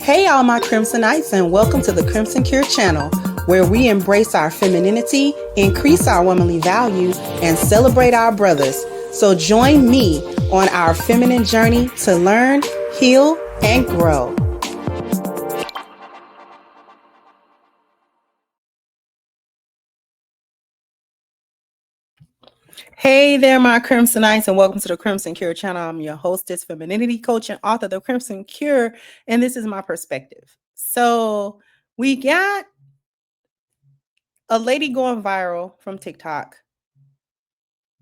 Hey, all my Crimsonites, and welcome to the Crimson Cure channel, where we embrace our femininity, increase our womanly values, and celebrate our brothers. So join me on our feminine journey to learn, heal, and grow. Hey there, my Crimsonites, and welcome to the Crimson Cure channel. I'm your hostess, femininity coach, and author of The Crimson Cure, and this is my perspective. So we got a lady going viral from TikTok,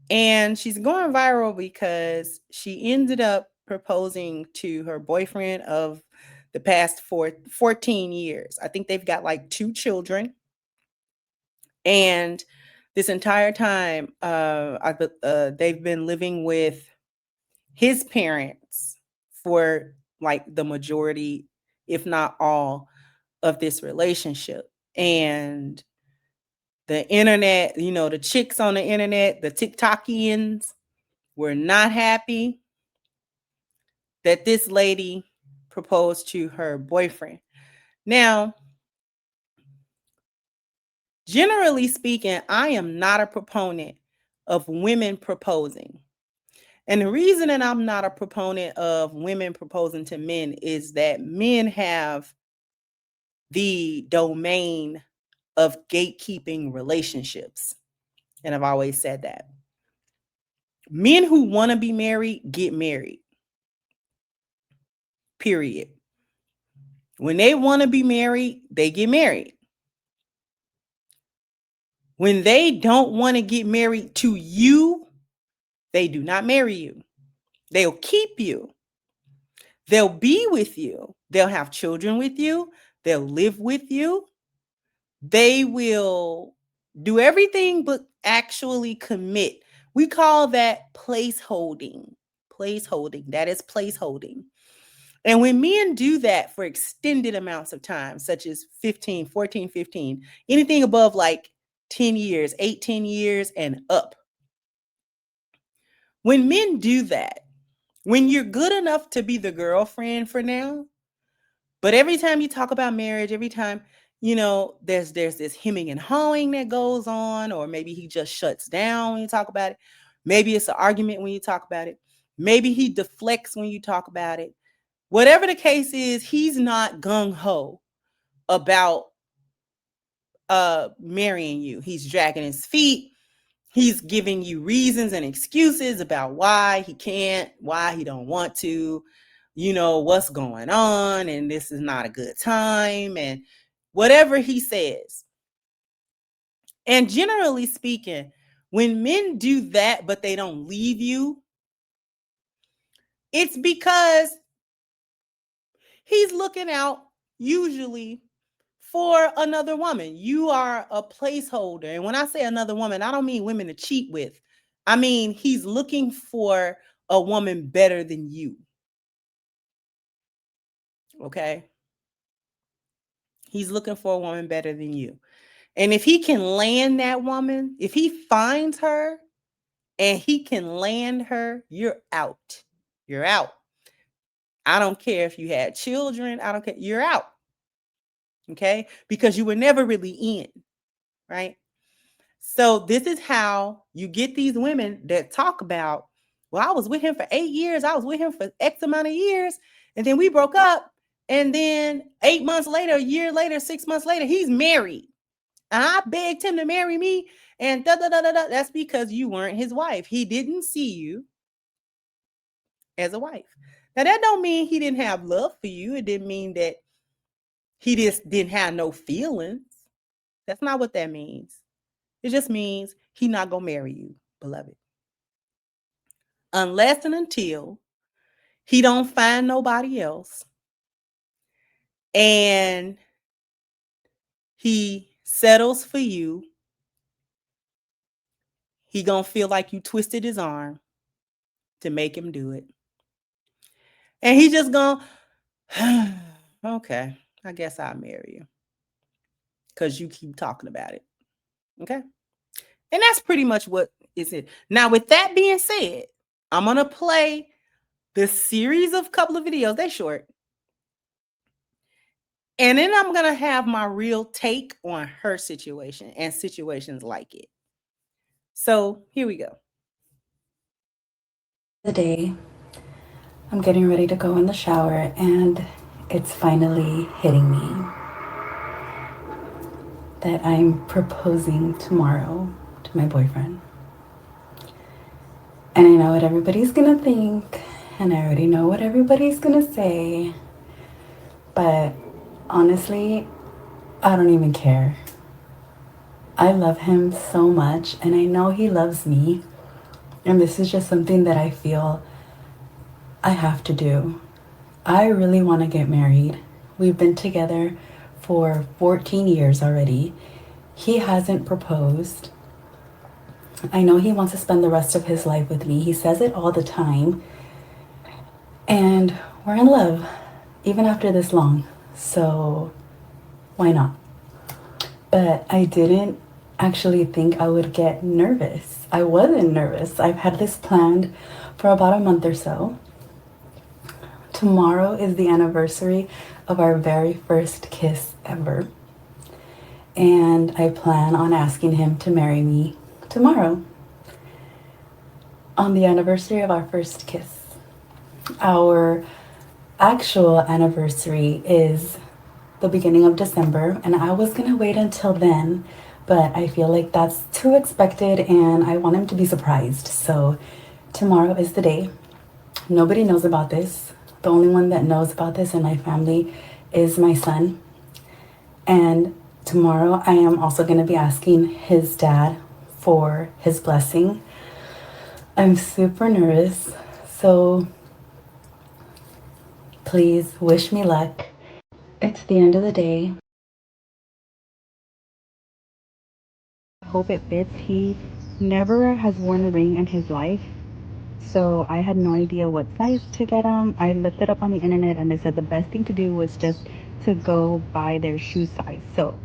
and she's going viral because she ended up proposing to her boyfriend of the past 14 years. I think they've got like 2 children. And this entire time, they've been living with his parents for like the majority, if not all, of this relationship. And the internet, the chicks on the internet, the TikTokians, were not happy that this lady proposed to her boyfriend. Now, generally speaking, I am not a proponent of women proposing. And the reason that I'm not a proponent of women proposing to men is that men have the domain of gatekeeping relationships. And I've always said that. Men who want to be married get married. Period. When they want to be married, they get married. When they don't want to get married to you, they do not marry you. They'll keep you. They'll be with you. They'll have children with you. They'll live with you. They will do everything but actually commit. We call that placeholding. Placeholding. That is placeholding. And when men do that for extended amounts of time, such as 15, 14, 15, anything above like 10 years, 18 years and up. When men do that, when you're good enough to be the girlfriend for now, but every time you talk about marriage, every time, there's this hemming and hawing that goes on, or maybe he just shuts down when you talk about it. Maybe it's an argument when you talk about it. Maybe he deflects when you talk about it. Whatever the case is, he's not gung-ho about marrying you. He's dragging his feet. He's giving you reasons and excuses about why he can't, why he don't want to, what's going on, and this is not a good time, and whatever he says. And generally speaking, when men do that, but they don't leave you, it's because he's looking out usually for another woman. You are a placeholder. And when I say another woman, I don't mean women to cheat with. I mean, he's looking for a woman better than you. Okay? He's looking for a woman better than you. And if he can land that woman, if he finds her and he can land her, you're out. You're out. I don't care if you had children. I don't care. You're out. Okay? Because you were never really in. Right? So this is how you get these women that talk about, well, I was with him for 8 years. I was with him for X amount of years. And then we broke up. And then 8 months later, a year later, 6 months later, he's married. And I begged him to marry me. And that's because you weren't his wife. He didn't see you as a wife. Now, that don't mean he didn't have love for you. It didn't mean that he just didn't have no feelings. That's not what that means. It just means he's not going to marry you, beloved. Unless and until he don't find nobody else and he settles for you, he going to feel like you twisted his arm to make him do it. And he just going, okay, I guess I'll marry you because you keep talking about it. Okay? And that's pretty much what is it. Now, with that being said, I'm going to play this series of couple of videos. They're short. And then I'm going to have my real take on her situation and situations like it. So here we go. The day I'm getting ready to go in the shower, and it's finally hitting me that I'm proposing tomorrow to my boyfriend. And I know what everybody's gonna think, and I already know what everybody's gonna say, but honestly, I don't even care. I love him so much, and I know he loves me, and this is just something that I feel I have to do. I really want to get married. We've been together for 14 years already. He hasn't proposed. I know he wants to spend the rest of his life with me. He says it all the time. And we're in love, even after this long. So why not? But I didn't actually think I would get nervous. I wasn't nervous. I've had this planned for about a month or so. Tomorrow is the anniversary of our very first kiss ever. And I plan on asking him to marry me tomorrow on the anniversary of our first kiss. Our actual anniversary is the beginning of December, and I was gonna wait until then, but I feel like that's too expected and I want him to be surprised. So tomorrow is the day. Nobody knows about this. The only one that knows about this in my family is my son. And tomorrow I am also going to be asking his dad for his blessing. I'm super nervous, so please wish me luck. It's the end of the day. I hope it fits. He never has worn a ring in his life, so I had no idea what size to get him. I looked it up on the internet and they said the best thing to do was just to go by their shoe size. So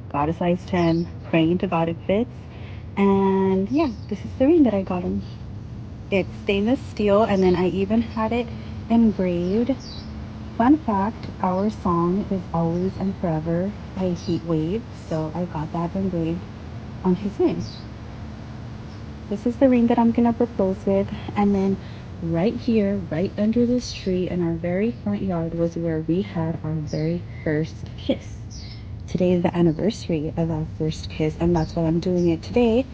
got a size 10, praying to God it fits. And yeah, this is the ring that I got him. It's stainless steel, and then I even had it engraved. Fun fact, our song is Always and Forever by Heat Wave, so I got that engraved on his name. This is the ring that I'm gonna propose with, and then right here, right under this tree in our very front yard was where we had our very first kiss. Today is the anniversary of our first kiss, and that's why I'm doing it today.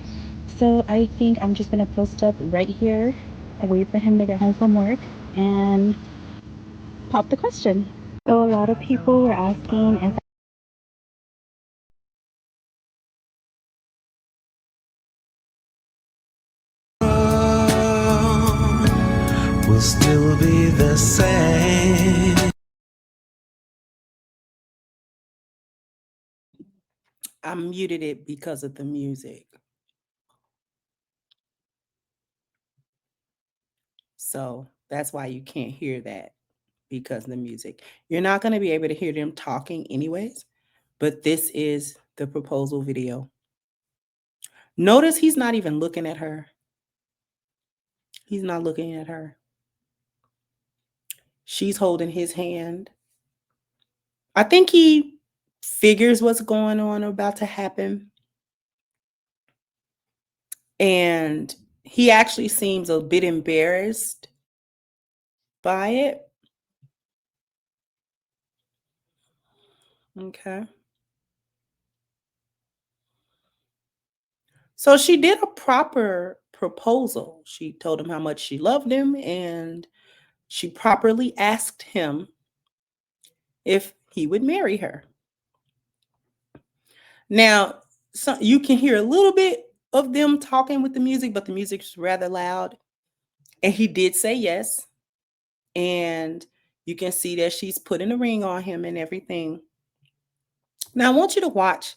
So I think I'm just gonna post up right here and wait for him to get home from work and pop the question. So a lot of people were asking if will still be the same. I muted it because of the music. So that's why you can't hear that because of the music. You're not going to be able to hear them talking anyways, but this is the proposal video. Notice he's not even looking at her. He's not looking at her. She's holding his hand. I think he figures what's going on about to happen. And he actually seems a bit embarrassed by it. Okay. So she did a proper proposal. She told him how much she loved him and she properly asked him if he would marry her. Now, you can hear a little bit of them talking with the music, but the music's rather loud. And he did say yes. And you can see that she's putting a ring on him and everything. Now, I want you to watch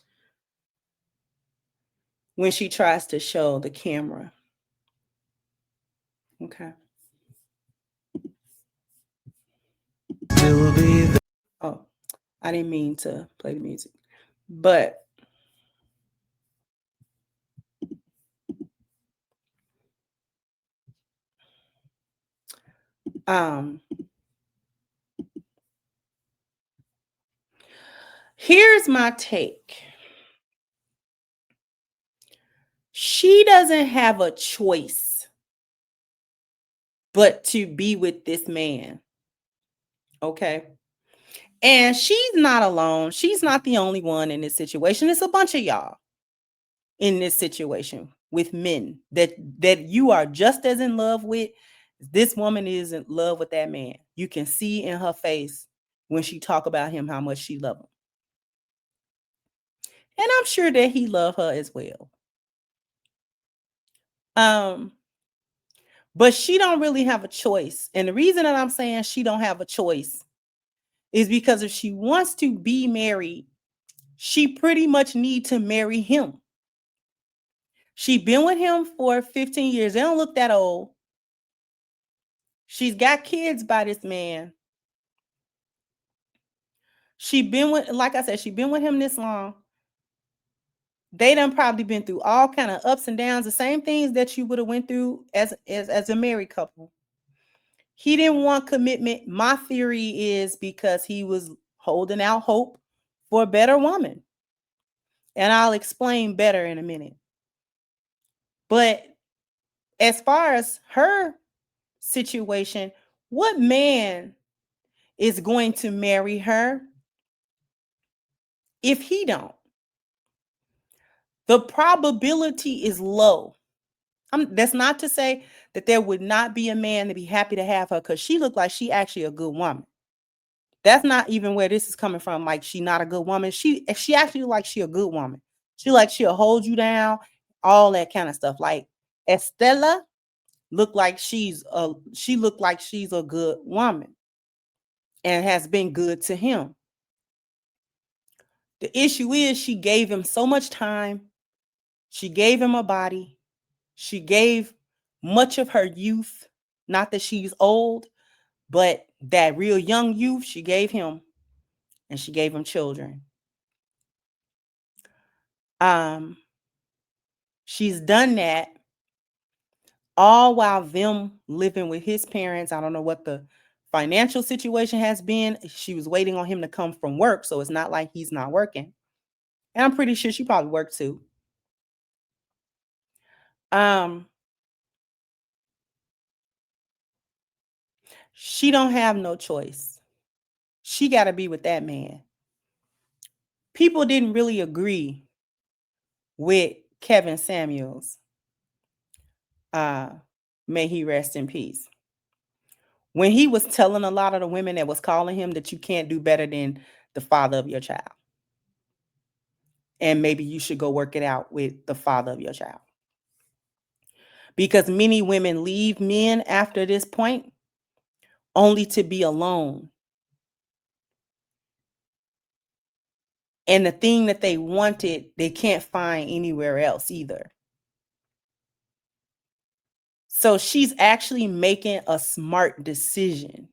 when she tries to show the camera. Okay. Still be the Oh, I didn't mean to play the music. But um Here's my take. She doesn't have a choice but to be with this man. Okay. And she's not alone. She's not the only one in this situation. It's a bunch of y'all in this situation with men that you are just as in love with. This woman is in love with that man. You can see in her face when she talk about him how much she love him. And I'm sure that he loved her as well. Um, but she don't really have a choice. And the reason that I'm saying she don't have a choice is because if she wants to be married, she pretty much need to marry him. She been with him for 15 years. They don't look that old. She's got kids by this man. She been with, like I said, she been with him this long. They done probably been through all kind of ups and downs, the same things that you would have went through as a married couple. He didn't want commitment. My theory is because he was holding out hope for a better woman. And I'll explain better in a minute. But as far as her situation, what man is going to marry her if he don't? The probability is low. That's not to say that there would not be a man to be happy to have her, because she looked like she actually a good woman. That's not even where this is coming from. Like, she not a good woman. She actually like she a good woman. She like she'll hold you down, all that kind of stuff. Like Estella looked like she looked like she's a good woman and has been good to him. The issue is she gave him so much time. She gave him a body. She gave much of her youth. Not that she's old, but that real young youth she gave him, and she gave him children. She's done that all while them living with his parents. I don't know what the financial situation has been. She was waiting on him to come from work, so it's not like he's not working. And I'm pretty sure she probably worked too. She don't have no choice. She got to be with that man. People didn't really agree with Kevin Samuels. May he rest in peace. When he was telling a lot of the women that was calling him that you can't do better than the father of your child. And maybe you should go work it out with the father of your child. Because many women leave men after this point only to be alone. And the thing that they wanted, they can't find anywhere else either. So she's actually making a smart decision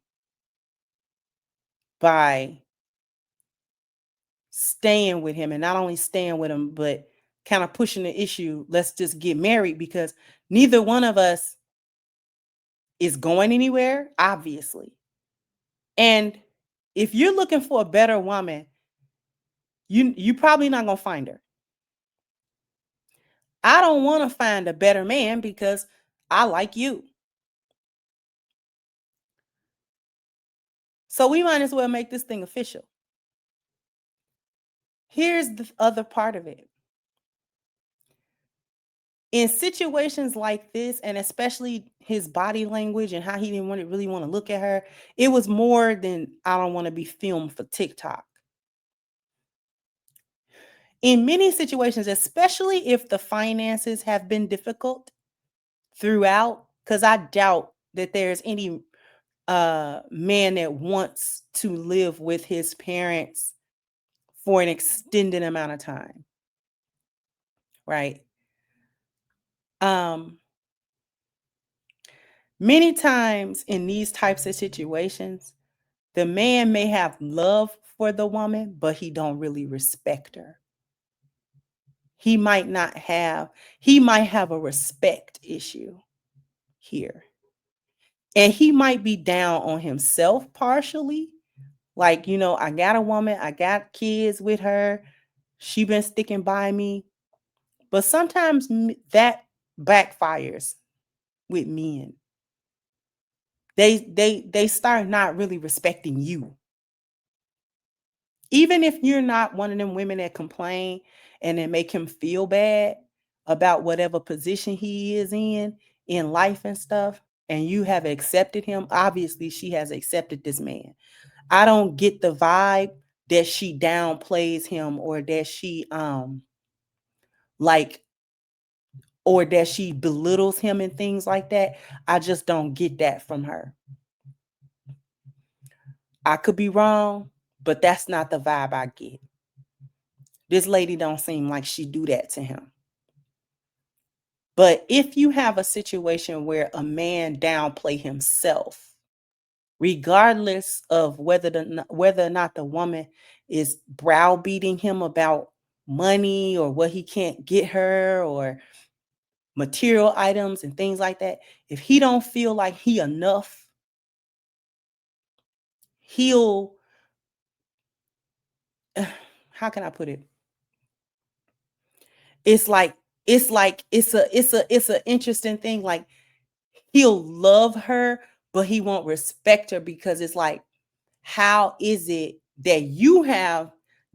by staying with him, and not only staying with him, but kind of pushing the issue, let's just get married, because neither one of us is going anywhere, obviously. And if you're looking for a better woman, you probably not going to find her. I don't want to find a better man because I like you. So we might as well make this thing official. Here's the other part of it. In situations like this, and especially his body language and how he didn't really want to look at her, it was more than I don't want to be filmed for TikTok. In many situations, especially if the finances have been difficult throughout, because I doubt that there's any man that wants to live with his parents for an extended amount of time, right? Many times in these types of situations, the man may have love for the woman, but he don't really respect her. He might have a respect issue here. And he might be down on himself partially, Like, I got a woman, I got kids with her. She been sticking by me. But sometimes that backfires with men. They start not really respecting you. Even if you're not one of them women that complain and then make him feel bad about whatever position he is in life and stuff, and you have accepted him, obviously she has accepted this man. I don't get the vibe that she downplays him or that she like or that she belittles him and things like that. I just don't get that from her. I could be wrong, but that's not the vibe I get. This lady don't seem like she do that to him. But if you have a situation where a man downplay himself, regardless of whether or not the woman is browbeating him about money or what he can't get her or material items and things like that, if he don't feel like he enough, he'll how can I put it? It's like it's a interesting thing. Like he'll love her, but he won't respect her because it's like, how is it that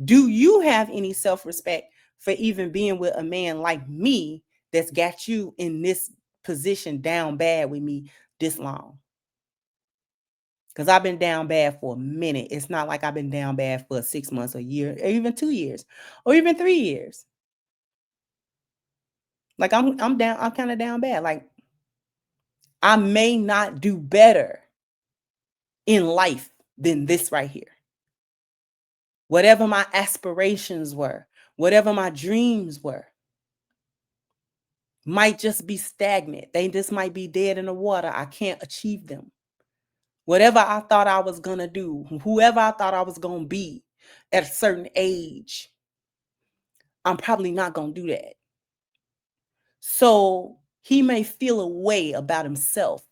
do you have any self-respect for even being with a man like me that's got you in this position down bad with me this long? Because I've been down bad for a minute. It's not like I've been down bad for 6 months, a year, or even 2 years, or even 3 years. Like I'm down, I'm kind of down bad. Like I may not do better in life than this right here. Whatever my aspirations were, whatever my dreams were, might just be stagnant. They just might be dead in the water. I can't achieve them. Whatever I thought I was going to do, whoever I thought I was going to be at a certain age, I'm probably not going to do that. So he may feel a way about himself.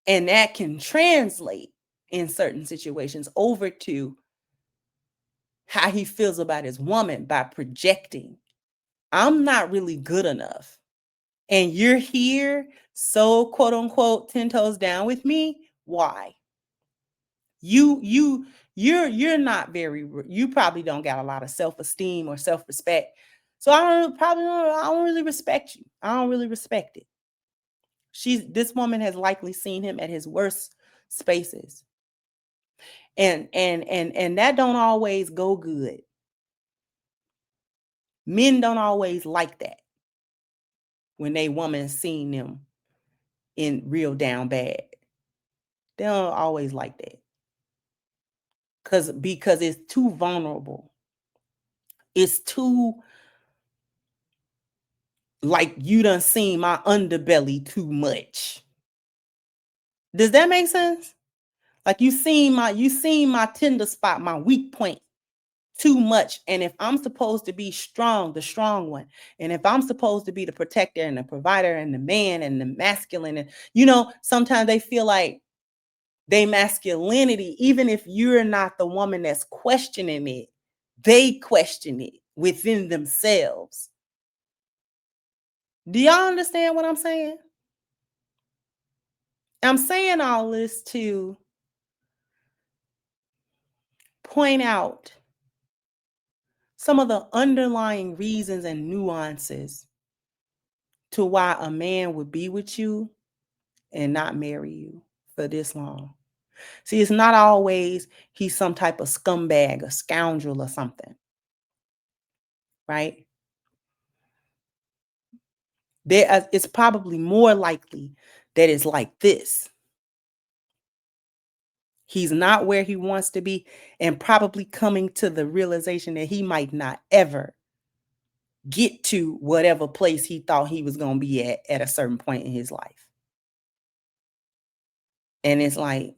And that can translate in certain situations over to how he feels about his woman by projecting, I'm not really good enough. And you're here, so quote unquote 10 toes down with me. Why? You're not very, you probably don't got a lot of self-esteem or self-respect. So I don't really respect you. I don't really respect it. This woman has likely seen him at his worst spaces. And that don't always go good. Men don't always like that when they woman seen them in real down bad. They don't always like that. Because it's too vulnerable. It's too like you done seen my underbelly too much. Does that make sense? Like you seen my tender spot, my weak point too much. And if I'm supposed to be strong, the strong one, and if I'm supposed to be the protector and the provider and the man and the masculine, and sometimes they feel like they masculinity, even if you're not the woman that's questioning it, they question it within themselves. Do y'all understand what I'm saying? I'm saying all this to point out some of the underlying reasons and nuances to why a man would be with you and not marry you for this long. See, it's not always he's some type of scumbag, a scoundrel or something, right? It's probably more likely that it's like this. He's not where he wants to be and probably coming to the realization that he might not ever get to whatever place he thought he was going to be at a certain point in his life. And it's like,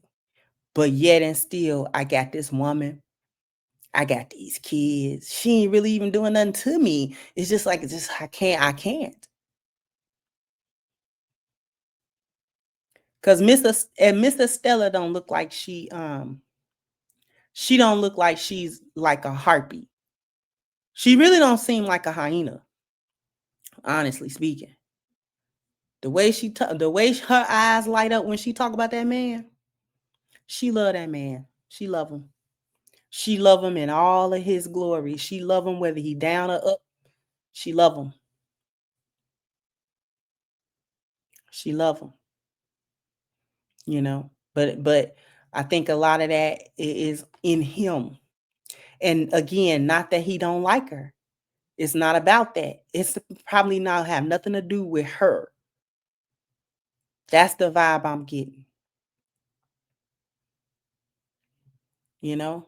but yet and still, I got this woman. I got these kids. She ain't really even doing nothing to me. It's just like, I can't. Because Mr. Stella don't look like she She don't look like she's like a harpy. She really don't seem like a hyena, honestly speaking. The way the way her eyes light up when she talk about that man, she love that man. She love him. She love him in all of his glory. She love him whether he down or up. She love him. She love him. You know, but I think a lot of that is in him. And again, not that he don't like her. It's not about that. It's probably not have nothing to do with her. That's the vibe I'm getting. You know?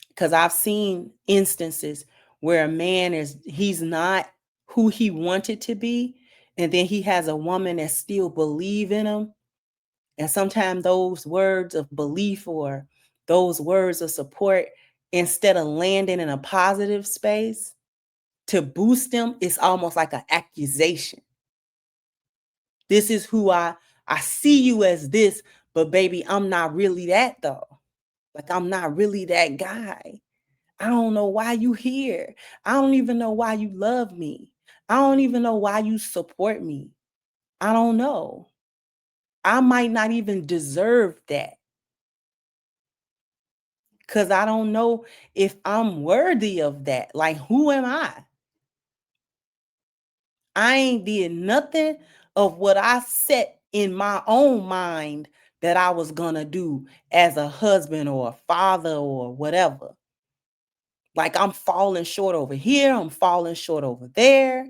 Because I've seen instances where a man he's not who he wanted to be, and then he has a woman that still believe in him. And sometimes those words of belief or those words of support, instead of landing in a positive space to boost them, it's almost like an accusation. This is who I see you as this, but baby, I'm not really that though. Like I'm not really that guy. I don't know why you here. I don't even know why you love me. I don't even know why you support me. I don't know. I might not even deserve that. Because I don't know if I'm worthy of that. Like, who am I? I ain't did nothing of what I set in my own mind that I was going to do as a husband or a father or whatever. Like, I'm falling short over here. I'm falling short over there.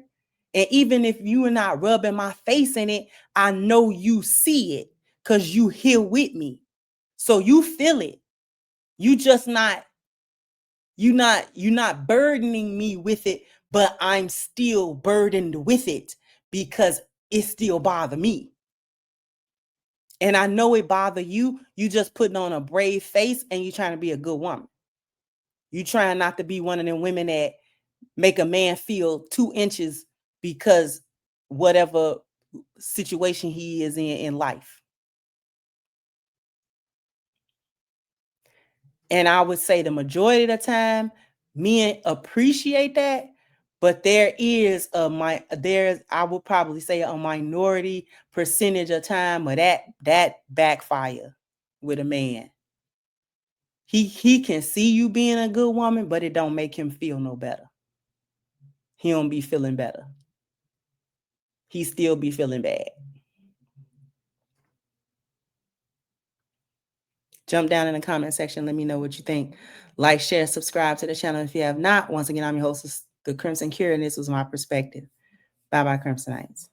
And even if you are not rubbing my face in it, I know you see it because you here with me. So you feel it. You just not you're not burdening me with it, but I'm still burdened with it because it still bother me. And I know it bother you. You just putting on a brave face and you trying to be a good woman. You trying not to be one of them women that make a man feel 2 inches because whatever situation he is in life. And I would say the majority of the time, men appreciate that, but there's I would probably say a minority percentage of time where that backfire with a man. He can see you being a good woman, but it don't make him feel no better. He don't be feeling better. He still be feeling bad. Jump down in the comment section. Let me know what you think. Like, share, subscribe to the channel if you have not. Once again, I'm your host, The Crimson Cure, and this was my perspective. Bye-bye, Crimsonites.